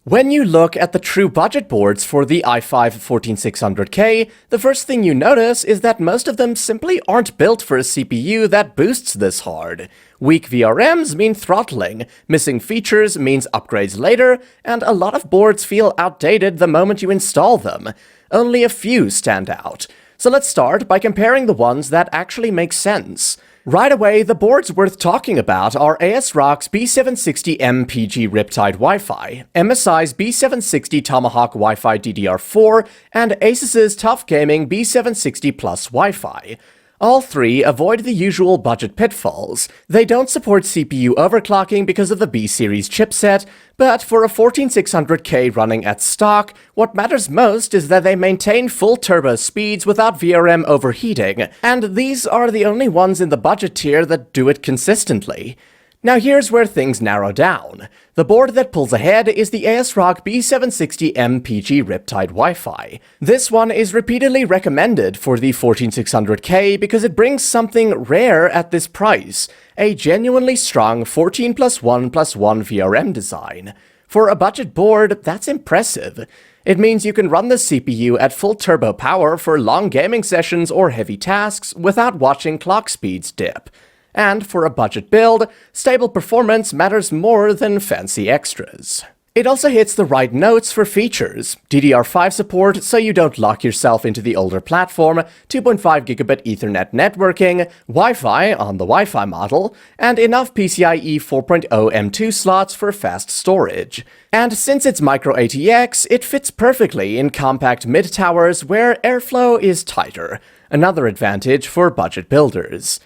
When you look at the true budget boards for the i5-14600K, the first thing you notice is that most of them simply aren't built for a CPU that boosts this hard. Weak VRMs mean throttling, missing features means upgrades later, and a lot of boards feel outdated the moment you install them. Only a few stand out. So let's start by comparing the ones that actually make sense. Right away, the boards worth talking about are ASRock's B760M PG Riptide Wi-Fi, MSI's B760 Tomahawk Wi-Fi DDR4, and ASUS's Tough Gaming B760 Plus Wi-Fi. All three avoid the usual budget pitfalls. They don't support CPU overclocking because of the B-series chipset, but for a 14600K running at stock, what matters most is that they maintain full turbo speeds without VRM overheating, and these are the only ones in the budget tier that do it consistently. Now here's where things narrow down. The board that pulls ahead is the ASRock B760M PG Riptide Wi-Fi. This one is repeatedly recommended for the 14600K because it brings something rare at this price, a genuinely strong 14+1+1 VRM design. For a budget board, that's impressive. It means you can run the CPU at full turbo power for long gaming sessions or heavy tasks without watching clock speeds dip. And for a budget build, stable performance matters more than fancy extras. It also hits the right notes for features: DDR5 support so you don't lock yourself into the older platform, 2.5 Gb Ethernet networking, Wi-Fi on the Wi-Fi model, and enough PCIe 4.0 M2 slots for fast storage. And since it's micro ATX, it fits perfectly in compact mid-towers where airflow is tighter, another advantage for budget builders.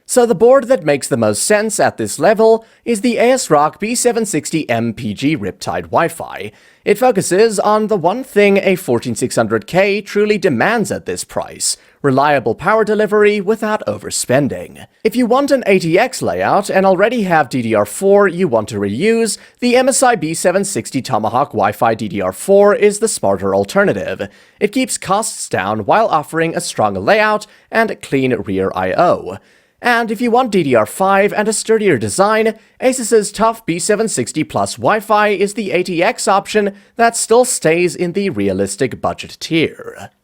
So the board that makes the most sense at this level is the ASRock B760M PG Riptide Wi-Fi. It focuses on the one thing a 14600K truly demands at this price: reliable power delivery without overspending. If you want an ATX layout and already have DDR4 you want to reuse, the MSI B760 Tomahawk Wi-Fi DDR4 is the smarter alternative. It keeps costs down while offering a strong layout and clean rear I/O. And if you want DDR5 and a sturdier design, ASUS's Tough B760 Plus Wi-Fi is the ATX option that still stays in the realistic budget tier.